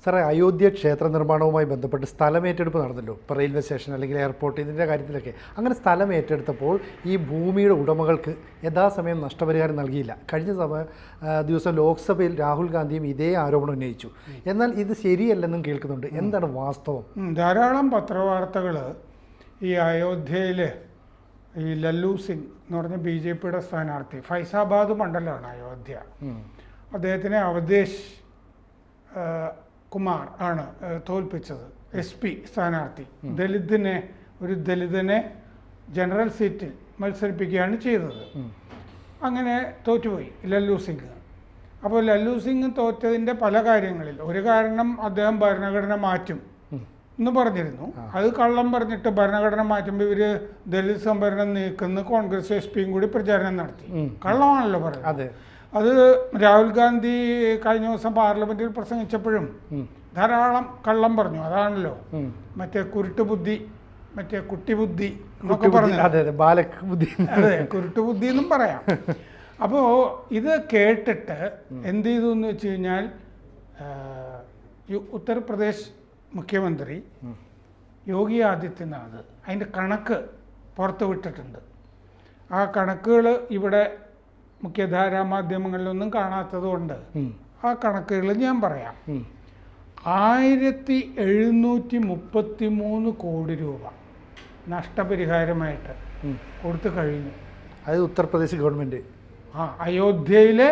സാറേ, അയോധ്യ ക്ഷേത്ര നിർമ്മാണവുമായി ബന്ധപ്പെട്ട് സ്ഥലമേറ്റെടുപ്പ് നടന്നല്ലോ. ഇപ്പോൾ റെയിൽവേ സ്റ്റേഷൻ അല്ലെങ്കിൽ എയർപോർട്ട് ഇതിൻ്റെ കാര്യത്തിലൊക്കെ. അങ്ങനെ സ്ഥലം ഏറ്റെടുത്തപ്പോൾ ഈ ഭൂമിയുടെ ഉടമകൾക്ക് യഥാസമയം നഷ്ടപരിഹാരം നൽകിയില്ല. കഴിഞ്ഞ ദിവസം ലോക്സഭയിൽ രാഹുൽ ഗാന്ധിയും ഇതേ ആരോപണം ഉന്നയിച്ചു. എന്നാൽ ഇത് ശരിയല്ലെന്നും കേൾക്കുന്നുണ്ട്. എന്താണ് വാസ്തവം? ധാരാളം പത്രവാർത്തകൾ ഈ അയോധ്യയിൽ ഈ ലല്ലു സിംഗ് എന്ന് പറഞ്ഞ BJPയുടെ സ്ഥാനാർത്ഥി, ഫൈസാബാദ് മണ്ഡലമാണ് അയോധ്യ, അദ്ദേഹത്തിനെ അവധേഷ് കുമാർ ആണ് തോൽപ്പിച്ചത്. SP സ്ഥാനാർത്ഥി ഒരു ദലിതനെ ജനറൽ സീറ്റിൽ മത്സരിപ്പിക്കുകയാണ് ചെയ്തത്. അങ്ങനെ തോറ്റുപോയി ലല്ലു സിംഗ്. അപ്പോൾ ലല്ലു സിംഗ് തോറ്റതിൻ്റെ പല കാര്യങ്ങളിൽ ഒരു കാരണം അദ്ദേഹം ഭരണഘടന മാറ്റും എന്ന് പറഞ്ഞിരുന്നു. അത് കള്ളം പറഞ്ഞിട്ട് ഭരണഘടന മാറ്റുമ്പോൾ ഇവർ ദലിത് സംവരണം നീക്കുന്ന കോൺഗ്രസ് SP കൂടി പ്രചാരണം നടത്തി. കള്ളമാണല്ലോ പറഞ്ഞത്. അത് രാഹുൽ ഗാന്ധി കഴിഞ്ഞ ദിവസം പാർലമെന്റിൽ പ്രസംഗിച്ചപ്പോഴും ധാരാളം കള്ളം പറഞ്ഞു. അതാണല്ലോ മറ്റേ കുരുട്ടുബുദ്ധി, മറ്റേ കുട്ടിബുദ്ധി എന്നൊക്കെ പറഞ്ഞു. അതെ, കുരുട്ടുബുദ്ധി എന്നും പറയാം. അപ്പോൾ ഇത് കേട്ടിട്ട് എന്ത് ചെയ്തു എന്ന് വെച്ച് കഴിഞ്ഞാൽ ഉത്തർപ്രദേശ് മുഖ്യമന്ത്രി യോഗി ആദിത്യനാഥ് അതിൻ്റെ കണക്ക് പുറത്തു വിട്ടിട്ടുണ്ട്. ആ കണക്കുകൾ ഇവിടെ മുഖ്യധാരാ മാധ്യമങ്ങളിലൊന്നും കാണാത്തത് കൊണ്ട് ആ കണക്കുകൾ ഞാൻ പറയാം. 1733 കോടി രൂപ നഷ്ടപരിഹാരമായിട്ട് കൊടുത്തു കഴിഞ്ഞു. അത് ഉത്തർപ്രദേശ് ഗവൺമെൻറ് അയോധ്യയിലെ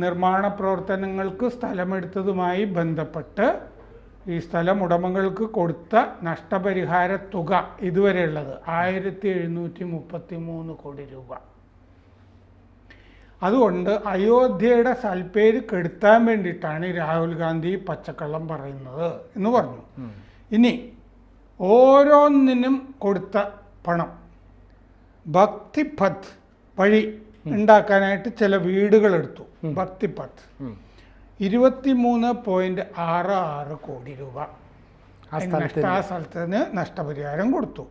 നിർമ്മാണ പ്രവർത്തനങ്ങൾക്ക് സ്ഥലമെടുത്തതുമായി ബന്ധപ്പെട്ട് ഈ സ്ഥലം ഉടമകൾക്ക് കൊടുത്ത നഷ്ടപരിഹാര തുക ഇതുവരെയുള്ളത് 1733 കോടി രൂപ. അതുകൊണ്ട് അയോധ്യയുടെ സൽപ്പേര് കെടുത്താൻ വേണ്ടിയിട്ടാണ് രാഹുൽ ഗാന്ധി പച്ചക്കള്ളം പറയുന്നത് എന്ന് പറഞ്ഞു. ഇനി ഓരോന്നിനും കൊടുത്ത പണം ഭക്തിപഥ് വഴി ഉണ്ടാക്കാനായിട്ട് ചില വീടുകളെടുത്തു. ഭക്തിപഥ് 23.66 കോടി രൂപ ആ സ്ഥലത്തിന് നഷ്ടപരിഹാരം കൊടുത്തു.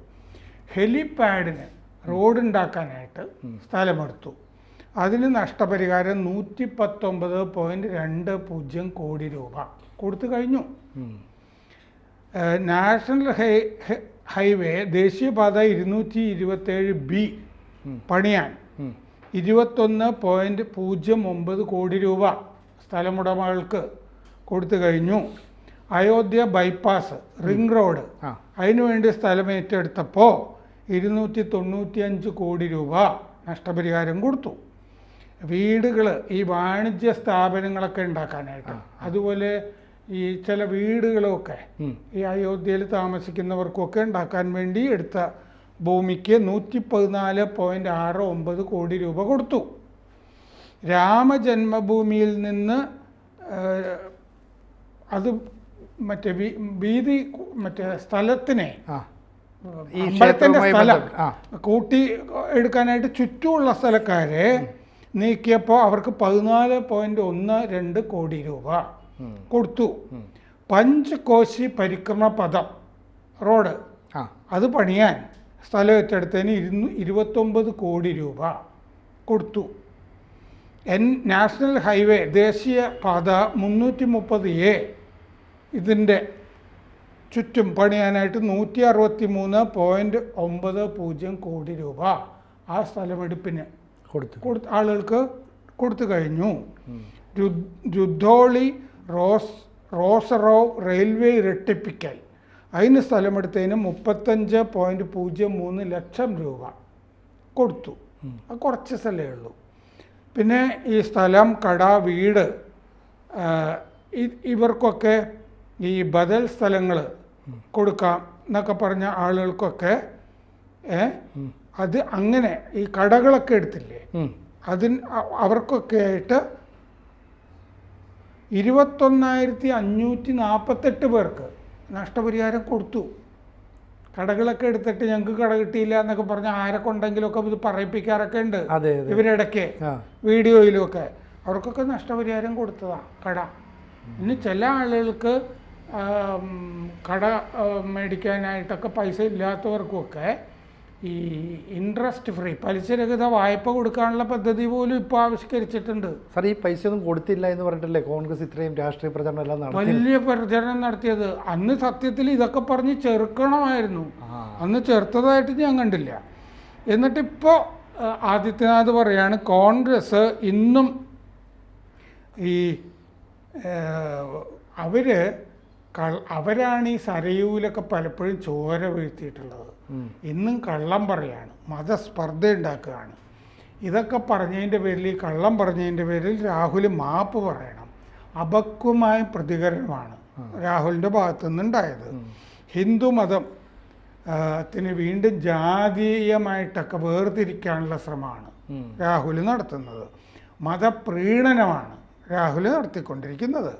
ഹെലിപാഡിന് റോഡ് ഉണ്ടാക്കാനായിട്ട് സ്ഥലമെടുത്തു. അതിന് നഷ്ടപരിഹാരം 119.20 കോടി രൂപ കൊടുത്തു കഴിഞ്ഞു. നാഷണൽ ഹൈവേ ദേശീയപാത 227B പണിയാൻ 21.09 കോടി രൂപ സ്ഥലമുടമകൾക്ക് കൊടുത്തു കഴിഞ്ഞു. അയോധ്യ ബൈപ്പാസ് റിംഗ് റോഡ് അതിനുവേണ്ടി സ്ഥലം ഏറ്റെടുത്തപ്പോൾ 295 കോടി രൂപ നഷ്ടപരിഹാരം കൊടുത്തു. വീടുകൾ, ഈ വാണിജ്യ സ്ഥാപനങ്ങളൊക്കെ ഉണ്ടാക്കാനായിട്ട്, അതുപോലെ ഈ ചില വീടുകളൊക്കെ ഈ അയോധ്യയിൽ താമസിക്കുന്നവർക്കൊക്കെ ഉണ്ടാക്കാൻ വേണ്ടി എടുത്ത ഭൂമിക്ക് 114.69 കോടി രൂപ കൊടുത്തു. രാമജന്മഭൂമിയിൽ നിന്ന് അത് മറ്റേ വീതി മറ്റേ സ്ഥലത്തിനെ അമ്പലത്തിൻ്റെ സ്ഥലം കൂട്ടി എടുക്കാനായിട്ട് ചുറ്റുമുള്ള സ്ഥലക്കാരെ നീക്കിയപ്പോൾ അവർക്ക് 14.12 കോടി രൂപ കൊടുത്തു. പഞ്ചകോശി പരിക്രമ പദം റോഡ് അത് പണിയാൻ സ്ഥലം ഏറ്റെടുത്തതിന് 29 കോടി രൂപ കൊടുത്തു. നാഷണൽ ഹൈവേ ദേശീയ പാത 330A ഇതിൻ്റെ ചുറ്റും പണിയാനായിട്ട് 163.90 കോടി രൂപ ആ സ്ഥലമെടുപ്പിന് ആളുകൾക്ക് കൊടുത്തു കഴിഞ്ഞു. രുദ്ധോളി റോസറോവ് റെയിൽവേ ഇരട്ടിപ്പിക്കൽ അതിന് സ്ഥലമെടുത്തതിന് 35.03 ലക്ഷം രൂപ കൊടുത്തു. അത് കുറച്ച് സ്ഥലമേ ഉള്ളൂ. പിന്നെ ഈ സ്ഥലം, കട, വീട് ഇവർക്കൊക്കെ ഈ ബദൽ സ്ഥലങ്ങൾ കൊടുക്കാം എന്നൊക്കെ പറഞ്ഞ ആളുകൾക്കൊക്കെ അത് അങ്ങനെ ഈ കടകളൊക്കെ എടുത്തില്ലേ, അവർക്കൊക്കെ ആയിട്ട് 21,548 പേർക്ക് നഷ്ടപരിഹാരം കൊടുത്തു. കടകളൊക്കെ എടുത്തിട്ട് ഞങ്ങൾക്ക് കട കിട്ടിയില്ല എന്നൊക്കെ പറഞ്ഞ് ആരെ കൊണ്ടെങ്കിലുമൊക്കെ ഇത് പറയിപ്പിക്കാറൊക്കെ ഉണ്ട് ഇവരിടയ്ക്ക് വീഡിയോയിലുമൊക്കെ. അവർക്കൊക്കെ നഷ്ടപരിഹാരം കൊടുത്തതാണ് കട. ഇനി ചില ആളുകൾക്ക് കട മേടിക്കാനായിട്ടൊക്കെ പൈസ ഇല്ലാത്തവർക്കൊക്കെ ഈ ഇൻട്രസ്റ്റ് ഫ്രീ പലിശരഹിത വായ്പ കൊടുക്കാനുള്ള പദ്ധതി പോലും ഇപ്പോൾ ആവിഷ്കരിച്ചിട്ടുണ്ട്. സാർ ഈ പൈസ ഒന്നും കൊടുത്തില്ല എന്ന് പറഞ്ഞിട്ടല്ലേ കോൺഗ്രസ് ഇത്രയും രാഷ്ട്രീയ പ്രചരണം എല്ലാം നടത്തി? വലിയ പ്രചരണം നടത്തിയത്. അന്ന് സത്യത്തിൽ ഇതൊക്കെ പറഞ്ഞ് ചെറുക്കണമായിരുന്നു. അന്ന് ചെറുത്തതായിട്ട് ഞാൻ കണ്ടില്ല. എന്നിട്ടിപ്പോൾ ആദിത്യനാഥ് പറയാണ് കോൺഗ്രസ് ഇന്നും ഈ അവരാണ് ഈ സരയൂലൊക്കെ പലപ്പോഴും ചോര വീഴ്ത്തിയിട്ടുള്ളത്. ഇന്നും കള്ളം പറയാണ്, മതസ്പർദ്ധ ഉണ്ടാക്കുകയാണ്. ഇതൊക്കെ പറഞ്ഞതിൻ്റെ പേരിൽ, ഈ കള്ളം പറഞ്ഞതിൻ്റെ പേരിൽ രാഹുൽ മാപ്പ് പറയണം. അപക്വമായ പ്രതികരണമാണ് രാഹുലിൻ്റെ ഭാഗത്തു നിന്നുണ്ടായത്. ഹിന്ദു മതം ത്തിന് വീണ്ടും ജാതീയമായിട്ടൊക്കെ വേർതിരിക്കാനുള്ള ശ്രമമാണ് രാഹുൽ നടത്തുന്നത്. മതപ്രീണനമാണ് രാഹുൽ നടത്തിക്കൊണ്ടിരിക്കുന്നത്.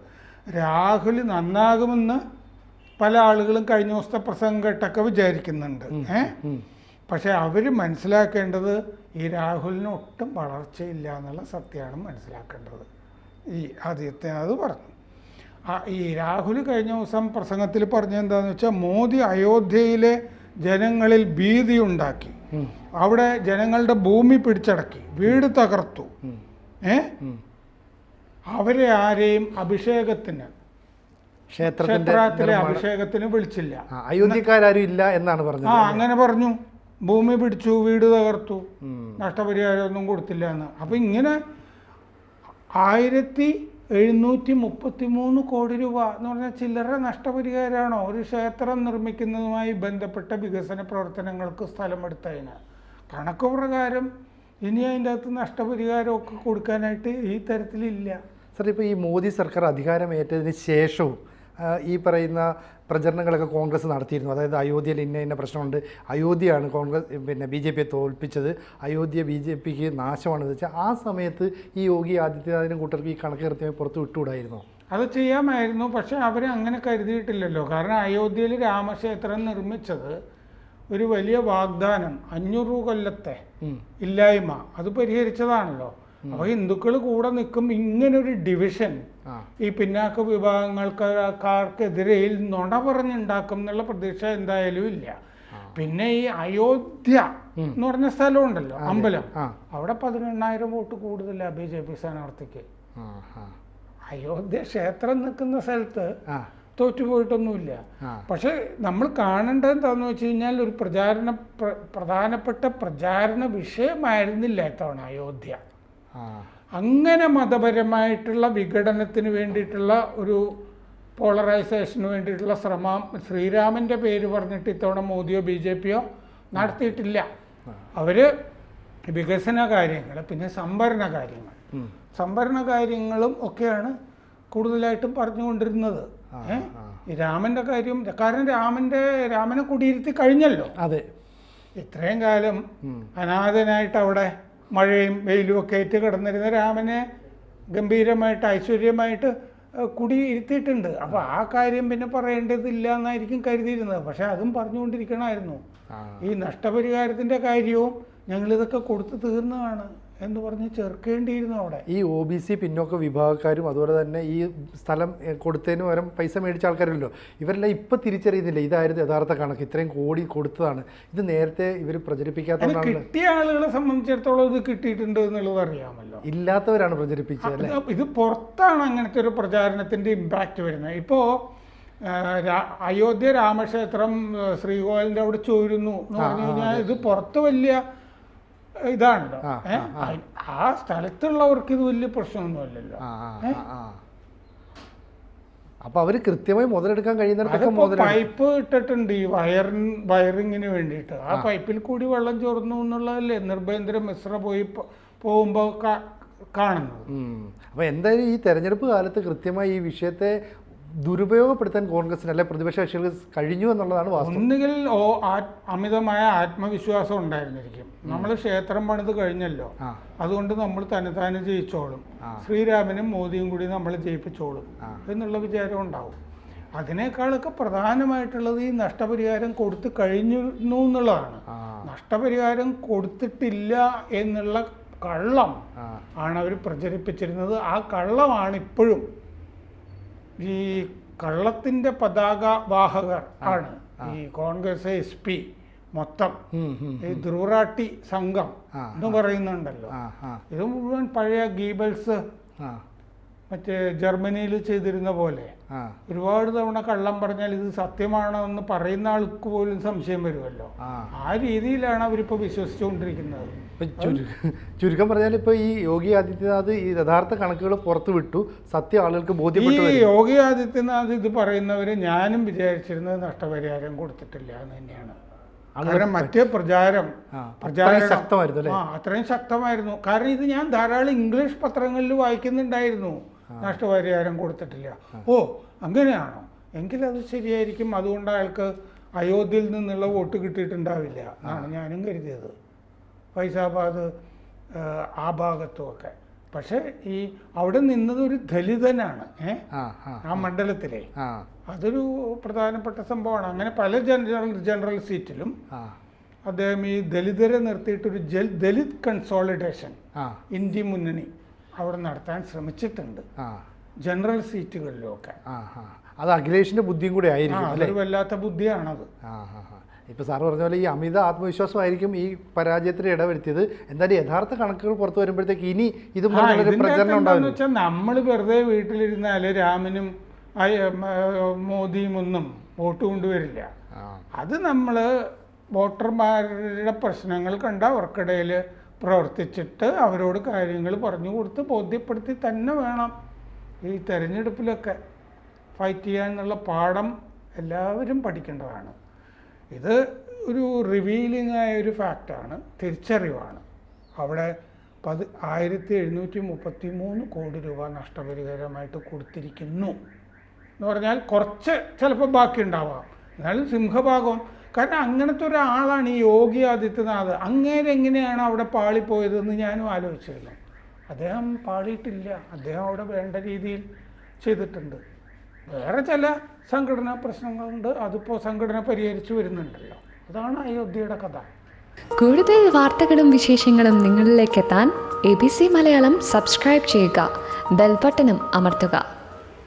രാഹുൽ നന്നാകുമെന്ന് പല ആളുകളും കഴിഞ്ഞ ദിവസത്തെ പ്രസംഗം കേട്ടൊക്കെ വിചാരിക്കുന്നുണ്ട്. പക്ഷെ അവർ മനസ്സിലാക്കേണ്ടത് ഈ രാഹുലിന് ഒട്ടും വളർച്ചയില്ല എന്നുള്ള സത്യമാണ് മനസ്സിലാക്കേണ്ടത്. ഈ ആദിത്യനാഥ് പറഞ്ഞു. ഈ രാഹുൽ കഴിഞ്ഞ ദിവസം പ്രസംഗത്തിൽ പറഞ്ഞെന്താണെന്ന് വെച്ചാൽ മോദി അയോധ്യയിലെ ജനങ്ങളിൽ ഭീതി ഉണ്ടാക്കി, അവിടെ ജനങ്ങളുടെ ഭൂമി പിടിച്ചടക്കി, വീട് തകർത്തു, അവരെ ആരെയും അഭിഷേകത്തിന്, ക്ഷേത്രത്തിലെ അഭിഷേകത്തിന് വിളിച്ചില്ല. അയോധ്യക്കാരും ഇല്ല എന്നാണ് പറഞ്ഞത്. അങ്ങനെ പറഞ്ഞു. ഭൂമി പിടിച്ചു, വീട് തകർത്തു, നഷ്ടപരിഹാരമൊന്നും കൊടുത്തില്ല എന്ന്. അപ്പം ഇങ്ങനെ 1733 കോടി രൂപ എന്ന് പറഞ്ഞാൽ ചില്ലറ നഷ്ടപരിഹാരമാണോ ഒരു ക്ഷേത്രം നിർമ്മിക്കുന്നതുമായി ബന്ധപ്പെട്ട വികസന പ്രവർത്തനങ്ങൾക്ക് സ്ഥലമെടുത്തതിന്? കണക്ക് പ്രകാരം ഇനി അതിൻ്റെ അകത്ത് നഷ്ടപരിഹാരമൊക്കെ കൊടുക്കാനായിട്ട് ഈ തരത്തിലില്ല. സാർ, ഇപ്പോൾ ഈ മോദി സർക്കാർ അധികാരമേറ്റതിന് ശേഷവും ഈ പറയുന്ന പ്രചരണങ്ങളൊക്കെ കോൺഗ്രസ് നടത്തിയിരുന്നു. അതായത് അയോധ്യയിൽ ഇന്ന പ്രശ്നമുണ്ട്, അയോധ്യയാണ് കോൺഗ്രസ് BJP തോൽപ്പിച്ചത്, അയോധ്യ BJPക്ക് നാശമാണെന്ന് വെച്ചാൽ ആ സമയത്ത് ഈ യോഗി ആദിത്യനാഥിനും കൂട്ടർക്ക് ഈ കണക്ക് കൃത്യമായി പുറത്ത് വിട്ടുകൂടായിരുന്നു? അത് ചെയ്യാമായിരുന്നു. പക്ഷേ അവർ അങ്ങനെ കരുതിയിട്ടില്ലല്ലോ. കാരണം അയോധ്യയിൽ രാമക്ഷേത്രം നിർമ്മിച്ചത് ഒരു വലിയ വാഗ്ദാനം, 500 കൊല്ലത്തെ ഇല്ലായ്മ, അത് പരിഹരിച്ചതാണല്ലോ. അപ്പോൾ ഹിന്ദുക്കൾ കൂടെ നിൽക്കും. ഇങ്ങനൊരു ഡിവിഷൻ ഈ പിന്നാക്ക വിഭാഗങ്ങൾക്കാർക്കെതിരെ നുണ പറഞ്ഞുണ്ടാക്കും എന്നുള്ള പ്രതീക്ഷ എന്തായാലും ഇല്ല. പിന്നെ ഈ അയോധ്യ എന്ന് പറഞ്ഞ സ്ഥലമുണ്ടല്ലോ, അമ്പലം, അവിടെ 18,000 വോട്ട് കൂടുതല BJP സ്ഥാനാർത്ഥിക്ക്. അയോധ്യ ക്ഷേത്രം നിൽക്കുന്ന സ്ഥലത്ത് തോറ്റുപോയിട്ടൊന്നുമില്ല. പക്ഷെ നമ്മൾ കാണേണ്ടത് എന്താണെന്ന് വെച്ച് കഴിഞ്ഞാൽ ഒരു പ്രധാനപ്പെട്ട പ്രചാരണ വിഷയമായിരുന്നില്ല ഇത്തവണ അയോധ്യ. അങ്ങനെ മതപരമായിട്ടുള്ള വിഘടനത്തിന് വേണ്ടിയിട്ടുള്ള ഒരു പോളറൈസേഷന് വേണ്ടിയിട്ടുള്ള ശ്രമം ശ്രീരാമൻ്റെ പേര് പറഞ്ഞിട്ട് ഇത്തവണ മോദിയോ BJPയോ നടത്തിയിട്ടില്ല. അവർ വികസന കാര്യങ്ങൾ, പിന്നെ സംഭരണ കാര്യങ്ങളും ഒക്കെയാണ് കൂടുതലായിട്ടും പറഞ്ഞുകൊണ്ടിരുന്നത്. ഈ രാമൻ്റെ കാര്യം, കാരണം രാമനെ കുടിയിരുത്തി കഴിഞ്ഞല്ലോ. അതെ, ഇത്രയും കാലം അനാഥനായിട്ട് അവിടെ മഴയും വെയിലും ഒക്കെ ആയിട്ട് കിടന്നിരുന്ന രാമനെ ഗംഭീരമായിട്ട് ഐശ്വര്യമായിട്ട് കുടിയിരുത്തിയിട്ടുണ്ട്. അപ്പോൾ ആ കാര്യം പിന്നെ പറയേണ്ടതില്ല എന്നായിരിക്കും കരുതിയിരുന്നത്. പക്ഷെ അതും പറഞ്ഞുകൊണ്ടിരിക്കണമായിരുന്നു. ഈ നഷ്ടപരിഹാരത്തിൻ്റെ കാര്യവും ഞങ്ങളിതൊക്കെ കൊടുത്തു തീർന്നതാണ് എന്ന് പറഞ്ഞ് ചേർക്കേണ്ടിയിരുന്നു. അവിടെ ഈ OBC പിന്നോക്ക വിഭാഗക്കാരും അതുപോലെ തന്നെ ഈ സ്ഥലം കൊടുത്തതിന് പകരം പൈസ മേടിച്ച ആൾക്കാരല്ലോ, ഇവരെല്ലാം ഇപ്പം തിരിച്ചറിയുന്നില്ല ഇതായിരുന്നു യഥാർത്ഥ കണക്ക്, ഇത്രയും കോടി കൊടുത്തതാണ്. ഇത് നേരത്തെ ഇവർ പ്രചരിപ്പിക്കാത്തതാണ്. കിട്ടിയ ആളുകളെ സംബന്ധിച്ചിടത്തോളം ഇത് കിട്ടിയിട്ടുണ്ട് എന്നുള്ളത് അറിയാമല്ലോ. ഇല്ലാത്തവരാണ് പ്രചരിപ്പിച്ചത്. ഇത് പുറത്താണ് അങ്ങനത്തെ ഒരു പ്രചാരണത്തിൻ്റെ ഇമ്പാക്റ്റ് വരുന്നത്. ഇപ്പോൾ അയോധ്യ രാമക്ഷേത്രം ശ്രീകോവിലിൻ്റെ അവിടെ ചോരുന്നു എന്ന് പറഞ്ഞു കഴിഞ്ഞാൽ ഇത് പുറത്ത് വലിയ ഇതാണല്ലോ. ആ സ്ഥലത്തുള്ളവർക്ക് ഇത് വലിയ പ്രശ്നമൊന്നുമല്ലല്ലോ. അപ്പൊ അവര് കൃത്യമായി മുതലെടുക്കാൻ കഴിയുന്ന പൈപ്പ് ഇട്ടിട്ടുണ്ട് ഈ വയറിങ്ങിന് വേണ്ടിയിട്ട്. ആ പൈപ്പിൽ കൂടി വെള്ളം ചോർന്നു എന്നുള്ളതല്ലേ നിർഭേന്ദ്ര മിശ്ര പോകുമ്പോൾ കാണുന്നത്. അപ്പൊ എന്തായാലും ഈ തെരഞ്ഞെടുപ്പ് കാലത്ത് കൃത്യമായി ഈ വിഷയത്തെ ദുരുപയോഗപ്പെടുത്താൻ കോൺഗ്രസിന് അല്ലെ പ്രതിപക്ഷ കക്ഷികൾക്ക് കഴിഞ്ഞു എന്നുള്ളതാണ് വാസ്തവം. ഒന്നുകിൽ അമിതമായ ആത്മവിശ്വാസം ഉണ്ടായിരുന്നിരിക്കും. നമ്മൾ ക്ഷേത്രം പണിത് കഴിഞ്ഞല്ലോ, അതുകൊണ്ട് നമ്മൾ തന്നെത്താനെ ജയിച്ചോളും, ശ്രീരാമനും മോദിയും കൂടി നമ്മൾ ജയിപ്പിച്ചോളും എന്നുള്ള വിചാരം ഉണ്ടാവും. അതിനേക്കാളൊക്കെ പ്രധാനമായിട്ടുള്ളത് ഈ നഷ്ടപരിഹാരം കൊടുത്തു കഴിഞ്ഞു എന്നുള്ളതാണ്. നഷ്ടപരിഹാരം കൊടുത്തിട്ടില്ല എന്നുള്ള കള്ളം ആണ് അവർ പ്രചരിപ്പിച്ചിരുന്നത്. ആ കള്ളമാണ് ഇപ്പോഴും ഈ കള്ളത്തിൻ്റെ പതാക വാഹകർ ആണ് ഈ കോൺഗ്രസ് SP മൊത്തം. ഈ ധ്രുവറാട്ടി സംഘം എന്ന് പറയുന്നുണ്ടല്ലോ, ഇത് മുഴുവൻ പഴയ ഗീബൽസ് മറ്റേ ജർമ്മനിയിൽ ചെയ്തിരുന്ന പോലെ ഒരുപാട് തവണ കള്ളം പറഞ്ഞാൽ ഇത് സത്യമാണോ എന്ന് പറയുന്ന ആൾക്ക് പോലും സംശയം വരുമല്ലോ. ആ രീതിയിലാണ് അവരിപ്പോൾ വിശ്വസിച്ചുകൊണ്ടിരിക്കുന്നത്. ചുരുക്കം പറഞ്ഞാൽ ഇപ്പോൾ ഈ യോഗി ആദിത്യനാഥ് ഈ യഥാർത്ഥ കണക്കുകൾ പുറത്തു വിട്ടു, സത്യം ആളുകൾക്ക് ബോധ്യപ്പെട്ടു. ഈ യോഗി ആദിത്യനാഥ് ഇത് പറയുന്നവര് ഞാനും വിചാരിച്ചിരുന്നത് നഷ്ടപരിഹാരം കൊടുത്തിട്ടില്ല എന്ന് തന്നെയാണ്. കാരണം മറ്റേ പ്രചാരം ശക്തമായിരുന്നു, അത്രയും ശക്തമായിരുന്നു. കാരണം ഇത് ഞാൻ ധാരാളം ഇംഗ്ലീഷ് പത്രങ്ങളിൽ വായിക്കുന്നുണ്ടായിരുന്നു, നഷ്ടപരിഹാരം കൊടുത്തിട്ടില്ല. ഓ അങ്ങനെയാണോ, എങ്കിലത് ശരിയായിരിക്കും, അതുകൊണ്ട് അയാൾക്ക് അയോധ്യയിൽ നിന്നുള്ള വോട്ട് കിട്ടിയിട്ടുണ്ടാവില്ല എന്നാണ് ഞാനും കരുതിയത്, ഫൈസാബാദ് ആ ഭാഗത്തുമൊക്കെ. പക്ഷെ ഈ അവിടെ നിന്നത് ഒരു ദലിതനാണ് ആ മണ്ഡലത്തിലെ, അതൊരു പ്രധാനപ്പെട്ട സംഭവമാണ്. അങ്ങനെ പല ജനറൽ സീറ്റിലും അദ്ദേഹം ഈ ദലിതരെ നിർത്തിയിട്ടൊരു ദലിത് കൺസോളിഡേഷൻ ഇന്ത്യ മുന്നണി അവിടെ നടത്താൻ ശ്രമിച്ചിട്ടുണ്ട് ജനറൽ സീറ്റുകളിലൊക്കെ. അത് അഖിലേഷിന്റെ ബുദ്ധിയും കൂടെ ആയിരിക്കും, അതൊരു വല്ലാത്ത ബുദ്ധിയാണത്. ഇപ്പോൾ സാറ് പറഞ്ഞ പോലെ ഈ അമിത ആത്മവിശ്വാസമായിരിക്കും ഈ പരാജയത്തിന് ഇടവരുത്തിയത്. എന്തായാലും യഥാർത്ഥ കണക്കുകൾ പുറത്തു വരുമ്പോഴത്തേക്ക് ഇനി ഇതും പ്രചരണം ഉണ്ടാവില്ല. വെച്ചാൽ നമ്മൾ വെറുതെ വീട്ടിലിരുന്നാല് രാമനും മോദിയും ഒന്നും വോട്ട് കൊണ്ടുവരില്ല. അത് നമ്മൾ വോട്ടർമാരുടെ പ്രശ്നങ്ങൾ കണ്ട അവർക്കിടയിൽ പ്രവർത്തിച്ചിട്ട് അവരോട് കാര്യങ്ങൾ പറഞ്ഞു കൊടുത്ത് ബോധ്യപ്പെടുത്തി തന്നെ വേണം ഈ തെരഞ്ഞെടുപ്പിലൊക്കെ ഫൈറ്റ് ചെയ്യാനുള്ള പാഠം എല്ലാവരും പഠിക്കേണ്ടതാണ്. ഇത് ഒരു റിവീലിംഗ് ആയ ഒരു ഫാക്റ്റാണ്, തിരിച്ചറിവാണ്. അവിടെ 1733 കോടി രൂപ നഷ്ടപരിഹാരമായിട്ട് കൊടുത്തിരിക്കുന്നു എന്ന് പറഞ്ഞാൽ കുറച്ച് ചിലപ്പോൾ ബാക്കി ഉണ്ടാവാം, എന്നാലും സിംഹഭാഗം. കാരണം അങ്ങനത്തെ ഒരാളാണ് ഈ യോഗി ആദിത്യനാഥ്. എങ്ങനെയാണ് അവിടെ പാളിപ്പോയതെന്ന് ഞാനും ആലോചിച്ചിരുന്നു. അദ്ദേഹം പാളിയിട്ടില്ല, അദ്ദേഹം അവിടെ വേണ്ട രീതിയിൽ ചെയ്തിട്ടുണ്ട്. വേറെ ചില സംഘടനാ പ്രശ്നങ്ങളുണ്ട്, അതിപ്പോൾ സംഘടന പരിഹരിച്ചു വരുന്നുണ്ടല്ലോ. അതാണ് അയോധ്യയുടെ കഥ. കൂടുതൽ വാർത്തകളും വിശേഷങ്ങളും നിങ്ങളിലേക്ക് എത്താൻ ABC മലയാളം സബ്സ്ക്രൈബ് ചെയ്യുക, ബെൽബട്ടനും അമർത്തുക.